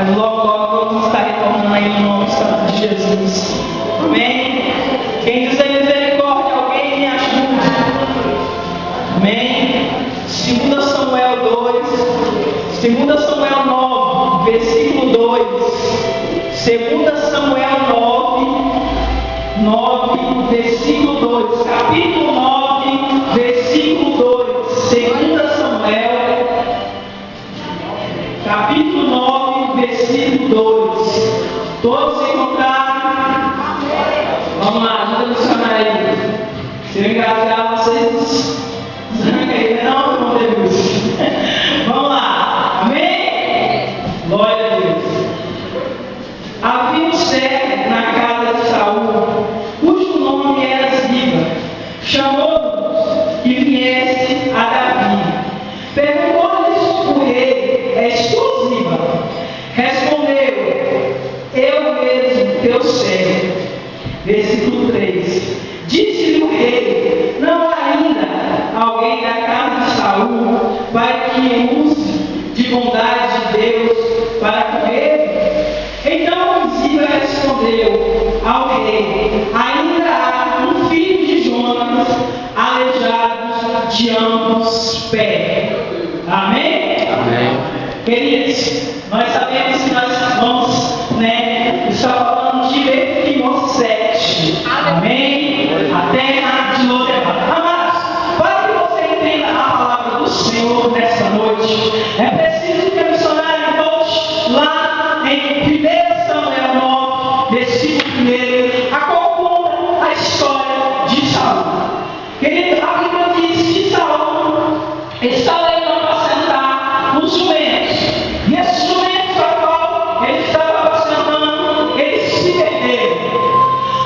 Mas logo, logo vamos estar retornando aí no nome santo de Jesus. Amém? Quem diz a misericórdia, alguém me ajuda. Amém? 2 Samuel 2, 2 Samuel 9, versículo 2. 2 Samuel 9, versículo 2. Capítulo 9, versículo 2. 2 Samuel, capítulo 9, versículo 2. Todos encontraram? Vamos lá, ajuda a missionar aí. Se eu engasgar vocês, não, irmão Deus. Vamos lá, amém? Glória a Deus. Havia um servo na casa de Saul, cujo nome era Ziba. Chamou-nos que viesse a Davi. Perguntou-lhes o rei: és tu, Ziba? Respondeu: eu mesmo, teu servo. Versículo 3. Disse-lhe o rei: não há ainda alguém da casa de Saul para que use de bondade de Deus para com ele? Então Ziba respondeu ao rei: ainda há um filho de Jonas aleijado de ambos pés. Amém? Amém. Queridos, nós sabemos que nós vamos, estar falando de Mefibosete. Amém? A terra de Lodebar. Amados, para que você entenda a palavra do Senhor nesta noite, é preciso que a missionária volte lá em 1 Samuel 9, versículo 1, a qual conta a história de Saul. Queridos, a Bíblia diz que Saul estava levando a sentar os jumentos. E esses jumentos a qual ele estava apacentando, eles se perderam.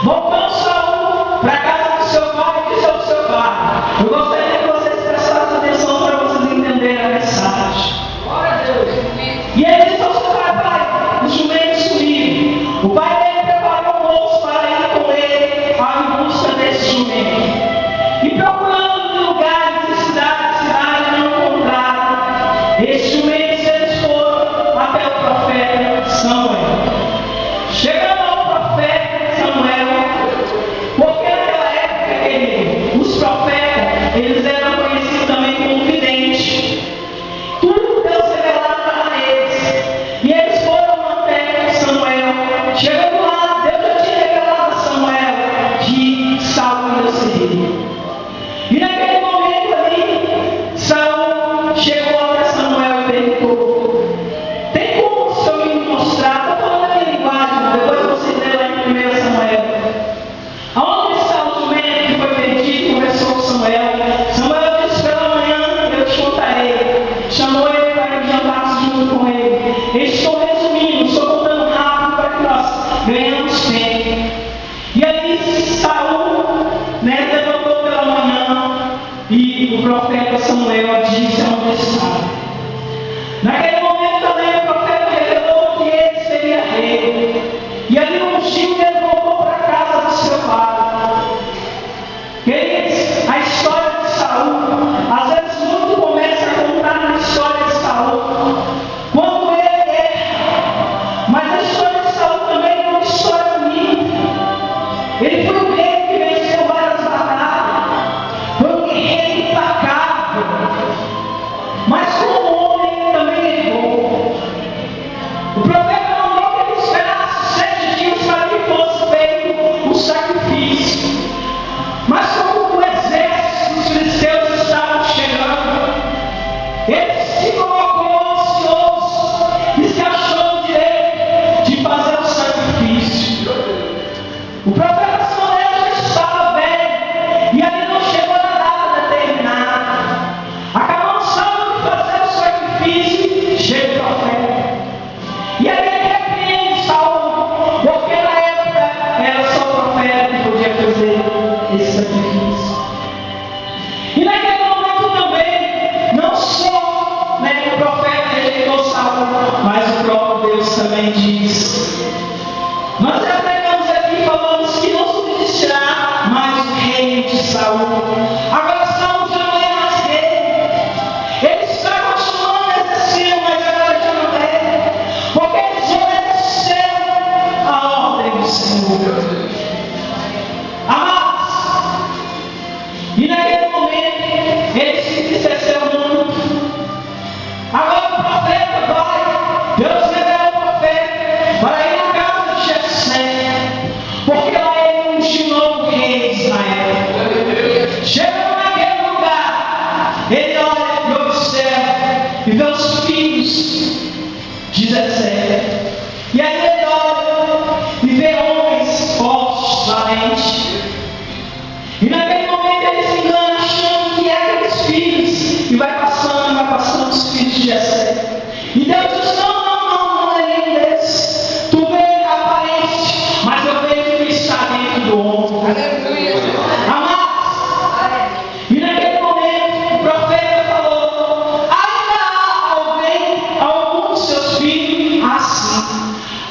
Voltando Saul para a casa do seu pai, disse ao seu pai: eu gostaria que vocês prestassem atenção para vocês entenderem a mensagem. Glória a Deus. E ele disse ao seu pai: pai, os jumentos sumiram. O pai dele preparou um almoço para ir com ele à busca desse jumento. E procurando em lugares de cidade, não encontraram. Esses jumentos eles foram até o profeta Samuel. Chegando ao profeta Samuel, porque naquela época, querido, os profetas, eles eram conhecidos também como videntes. Tudo Deus revelava a eles. E eles foram até Samuel. Chegando lá, Deus já tinha revelado a Samuel de Saul e Síria. E naquele momento ali, Saul chegou até Samuel e perguntou: tem como o Senhor me mostrar? Estou falando aqui linguagem, depois você lê lá em 1 Samuel. Aonde está o jumento que foi perdido? Conversou com Samuel. Samuel disse: pela manhã eu te contarei. Chamou ele para que jantasse junto com ele. Estou resumindo, estou contando rápido para que nós ganhemos tempo. E aí Saul levantou pela manhã e o profeta Samuel disse onde estava. Naquele momento também o profeta revelou que ele seria rei. E ali ungiu e ele voltou para a casa do seu pai. Queridos, a história de Saul, às vezes muito começa a contar na história de Saul, quando ele erra. Mas a história de Saul também é uma história bonita. Ele foi um rei que venceu várias batalhas. Foi um guerreiro implacável. Mas como homem ele também errou. O profeta mandou que ele esperasse 7 dias para que fosse feito o sacrifício. Mas como o exército dos filisteus estavam chegando, ele se colocou ansioso e se achou no direito de fazer o sacrifício. O profeta Samuel já estava velho e ali não chegou na data determinada. Acabando Saul de fazer o sacrifício, chega o profeta. E ali ele repreende Saul, porque na época era só o profeta que podia fazer esse sacrifício. E naquele momento também, não só o profeta rejeitou Saul, mas o próprio Deus também diz: nós já pregamos aqui, falamos que não subsistirá mais o reino de Saul. Agora Saul já não é mais rei. Ele está continuando exercendo, mas agora já não é. Porque eles 17. E aí ele olha e vê homens fortes, valentes. E naquele momento ele se engana achando que é aqueles filhos. E vai passando os filhos de Jessé. E Deus diz, não é nenhum desses. Tu vê a aparência, mas eu vejo que está dentro do homem. Aleluia. Amados, e naquele momento o profeta falou, ainda há alguns de seus filhos assim.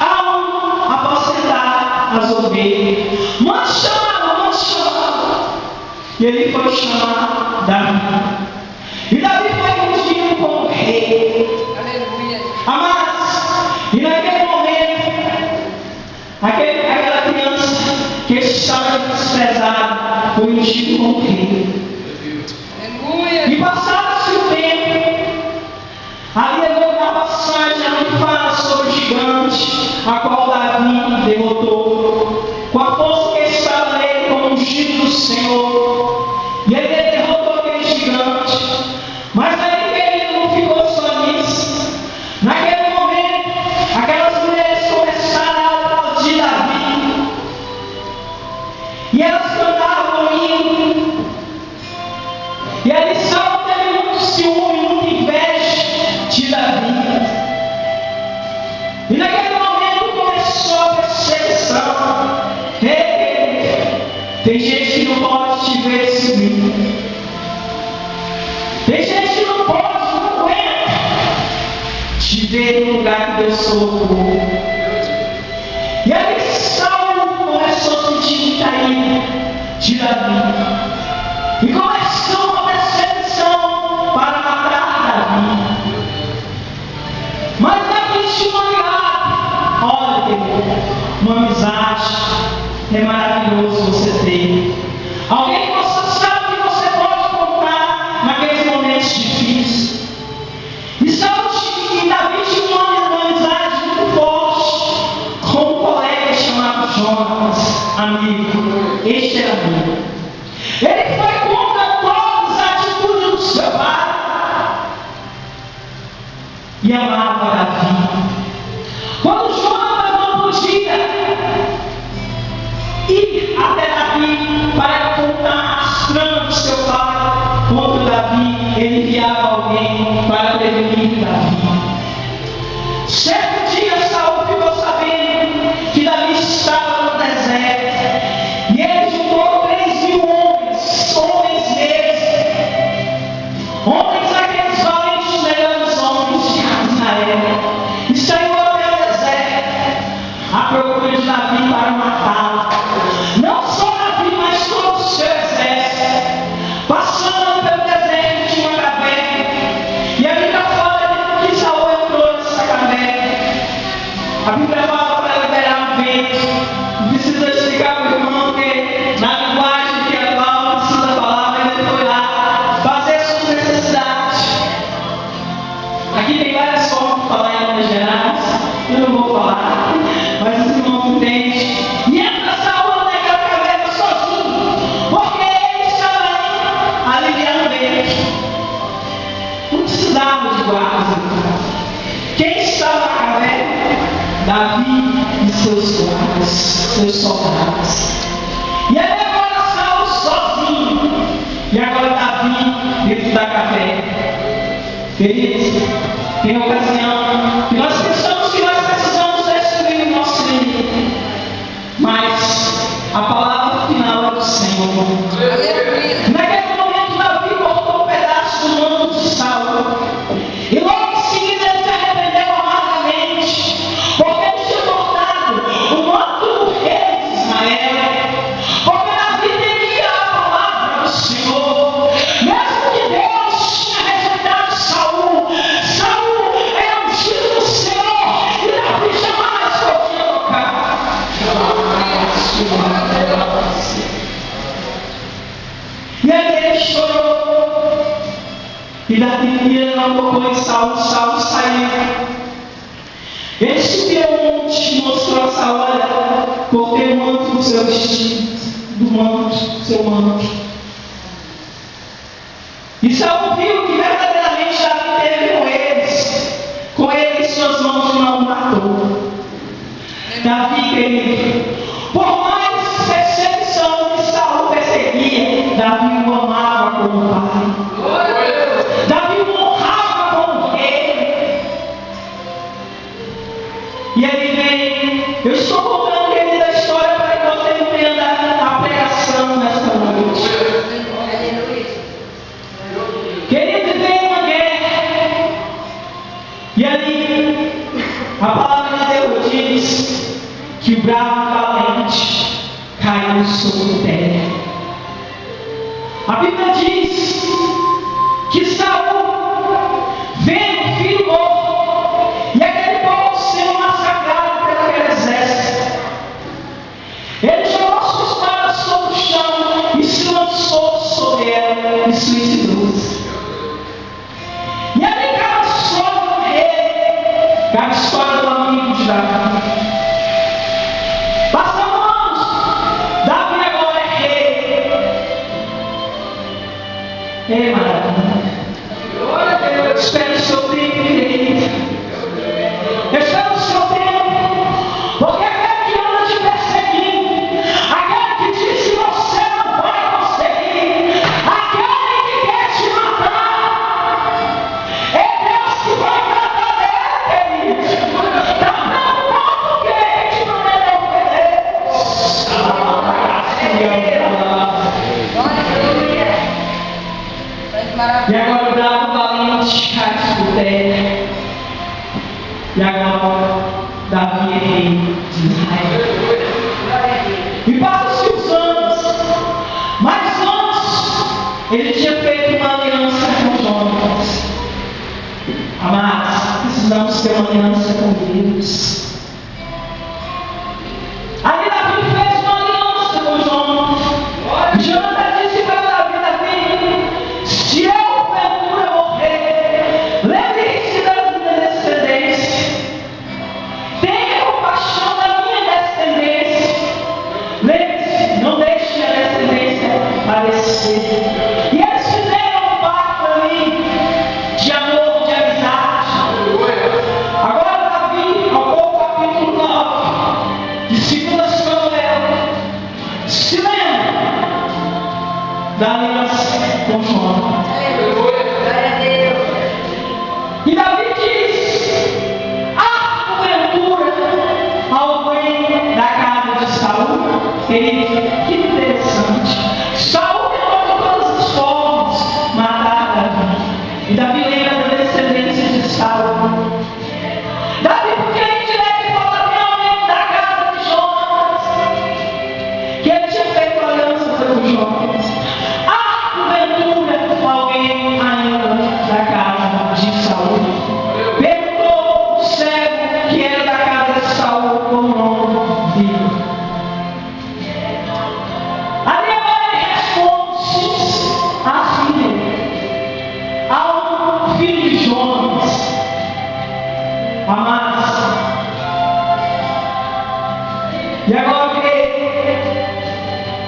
Há um aposentar as ovelhas. Mande chamá-lo. E ele foi chamar Davi. E Davi foi ungido como rei. Aleluia. Amados, e naquele momento, aquela criança que estava desprezada foi ungido como rei. Aleluia. E passado-se o tempo, ali a passagem ali fala sobre o gigante, a qual Davi derrotou, com a força que estava nele como ungido do Senhor. E ele derrotou aquele gigante. Mas aí, querido, não ficou só nisso. Naquele momento, aquelas mulheres começaram a aplaudir Davi. E elas cantavam hino. E ali Saul teve muito ciúme, muita inveja de Davi. E naquele momento começou a perseguição. Tem gente que não pode te ver subir. Tem gente que não aguenta te ver no lugar que Deus colocou. E aí Saul começou a sentir muita ira de Davi. E começou uma perseguição para matar Davi. Mas Davi tinha uma aliada. Olha, querido, uma amizade. É maravilhoso você ter alguém que você sabe que você pode contar naqueles momentos difíceis. E Davi tinha uma amizade muito forte com um colega chamado Jonas, amigo. Este era amigo. Ele foi contra todas as atitudes do seu pai e amava Davi. Quando Jonas não podia ir até Davi para contar as tramas do seu pai contra Davi, ele enviava alguém para prevenir Davi. Certo dia Saul ficou sabendo que Davi estava no deserto e ele juntou 3.000 homens mesmo, aqueles valentes, melhores homens de Israel, e saiu até o deserto à procura de Davi para matá-lo. Não só Davi, mas todo o seu exército. Passando pelo deserto tinha uma caverna. E a Bíblia fala que Saul entrou nessa caverna. A Bíblia fala para liberar o vento. Não precisa explicar para o irmão que na linguagem que é atual não precisa falar, mas ele foi lá fazer suas necessidades. Aqui tem várias formas de falar em Minas Gerais. Eu não vou falar, mas os irmãos entendem. E entra Saul naquela caverna sozinho, porque ele estava ali aliviando ele. Não precisava de guardas. Quem estava na caverna? Davi e seus guardas, seus soldados. E aí agora Saul sozinho. E agora Davi dentro da caverna. Queridos, tem ocasião que nós pensamos que nós precisamos destruir o nosso inimigo. Mas a palavra final é do Senhor. Aleluia. Naquele momento Davi cortou um pedaço do manto de Saul. E logo em seguida ele se arrependeu amargamente, porque ele tinha cortado o manto do rei de Israel. Porque Davi temia a palavra do Senhor. Mesmo que Deus tinha rejeitado Saul, Saul era ungido do Senhor. E Davi jamais podia tocar. E aí ele chorou. E Davi não tocou em Saul, Saul saiu. Ele subiu ao monte e mostrou a Saul: olha, cortei o manto do seu vestido, do manto, do seu manto. E Saul viu que verdadeiramente Davi teve com ele em suas mãos uma Queria viver uma guerra. E ali, a palavra de Deus diz que o bravo valente caiu sobre terra. A Bíblia diz que Saul, vendo o filho morto, e aquele povo sendo massacrado por aquele exército, ele jogou sua espada sobre o chão e se lançou sobre ela e suicidou-se. E ali cada história do rei, cada história do amigo de Davi. Passam anos, Davi agora é rei. É maravilha. Espera o seu tempo, querido. Espera o seu tempo. Porque aquele que anda te perseguindo, aquele que diz que você não vai conseguir, aquele que quer te matar, é Deus que vai tratar dele, querido. Tratando todo crente de maneira Deus. E agora o bravo valente cai sobre terra. E agora Davi é rei de Israel. E passam-se os anos. Mas antes, ele tinha feito uma aliança com Jonas. Amados, precisamos ter uma aliança com Deus. Aí Davi fez uma aliança com Jonas. Jonas disse para Davi: se eu porventura morrer, lembre-se da minha descendência. Tenha compaixão da minha descendência. Lembre-se, não deixe a descendência parecer. E eles fizeram um pacto ali de amor, de amizade. Agora Davi, ao capítulo 9 de 2 Samuel, se lembra da aliança com Jonas. E Davi diz: porventura alguém da casa de Saul. Que interessante. Saul tentou de todas as formas matar Davi. E Davi lembra da descendência de Saul. Davi, porque ele direto fala realmente da casa de Jonas, que ele tinha feito aliança com Jonas. Porventura alguém ainda da casa de Saul. Perguntou o cego que era da casa de Saul por nome dele. Ali agora ele responde assim ao filho de Jonas: amados. E agora ele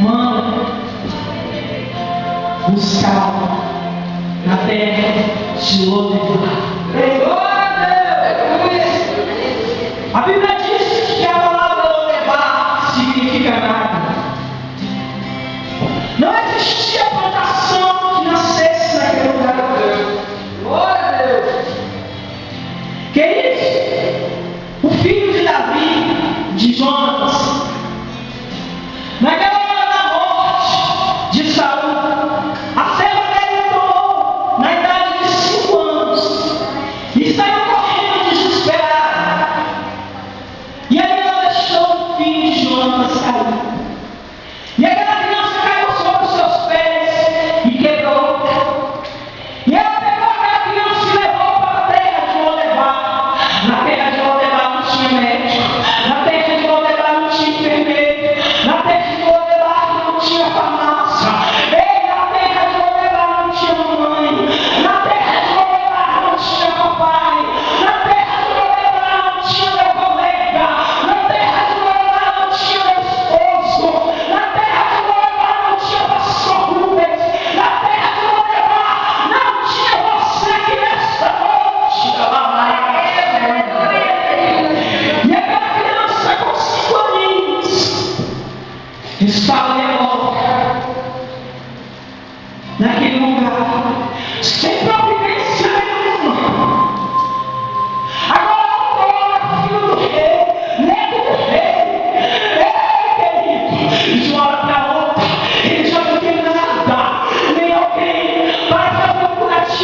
manda buscar na terra de Lodebar. A Bíblia diz que a palavra Lodebar significa nada. Não existia plantação que nascesse naquele lugar. Queridos, o filho de Davi, de Jonas, naquela hora da morte de Saul, a serva dele tomou na idade de 5 anos.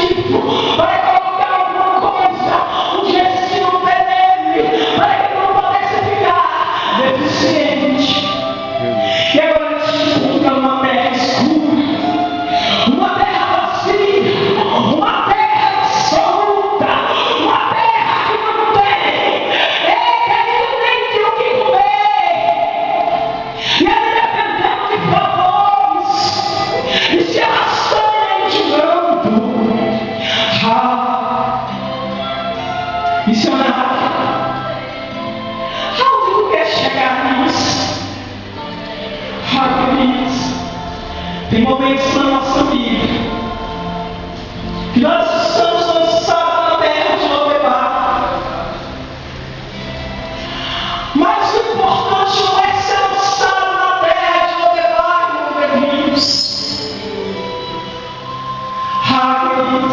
tipo, vai colocar alguma coisa, um destino terrível, para que não pudesse ficar deficiente. E agora ele se encontra numa terra escura, uma terra vazia, uma terra absoluta, uma terra que não tem, querido, nem tem o que comer. E ele dependendo de favores, e se arrastando de canto. Missionário, aonde tu quer chegar nisso? Queridos, tem momentos na nossa vida que nós estamos lançados na terra de Lodebar. Mas o importante não é ser lançado na terra de Lodebar, meu queridos. Querido,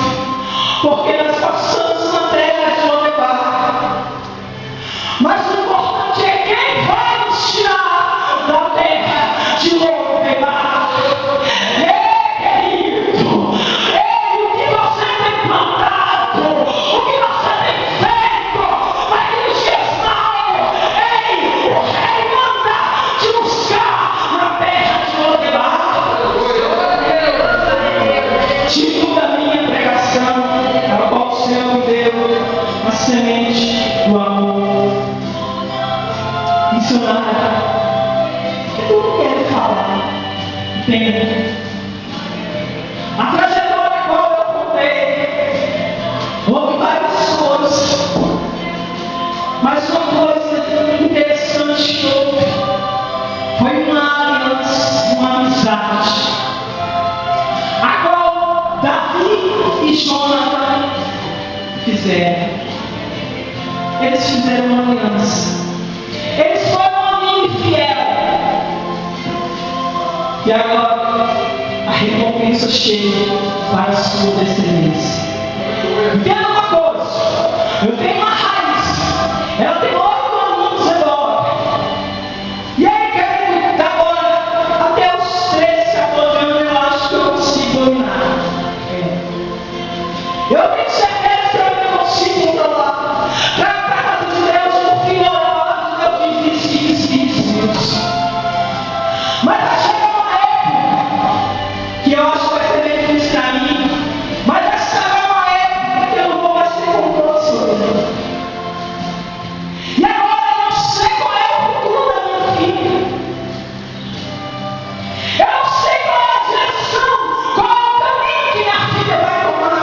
porque nós passamos na terra de Lodebar. Mas o importante é quem vai nos tirar da terra de Lodebar. Querido, o que você tem plantado, o que você tem feito, naqueles dias maus, o rei manda te buscar na terra de Lodebar. Título da minha pregação, a qual o Senhor me deu, a semente do amor. Missionário, que tu não quer falar? Entenda. A trajetória a qual eu contei, houve várias coisas, mas uma coisa interessante que houve foi uma aliança, uma amizade, a qual Davi e Jonathan fizeram. Eles fizeram uma aliança. Eles foram um amigo fiel. E agora a recompensa chega para a sua descendência. Entenda uma coisa. Eu tenho uma raiz. Ela tem 8 anos agora. E aí, querido, da agora até os 13, 14 anos eu acho que eu consigo dominar. Eu tenho certeza que eu ainda consigo controlar. Traga para a casa de Deus no final da palavra de Deus diz. Mas vai chegar uma época que eu acho que vai ser bem difícil para mim. Mas vai chegar uma época que eu não vou mais ter controle sobre Deus. E agora eu não sei qual é o futuro da minha filha. Eu não sei qual é a direção, qual é o caminho que minha filha vai tomar.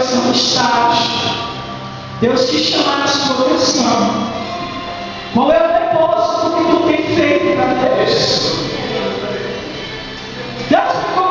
ser um estágio. Deus te chama na sua proteção. Qual é o depósito que tu tem feito para Deus? Deus me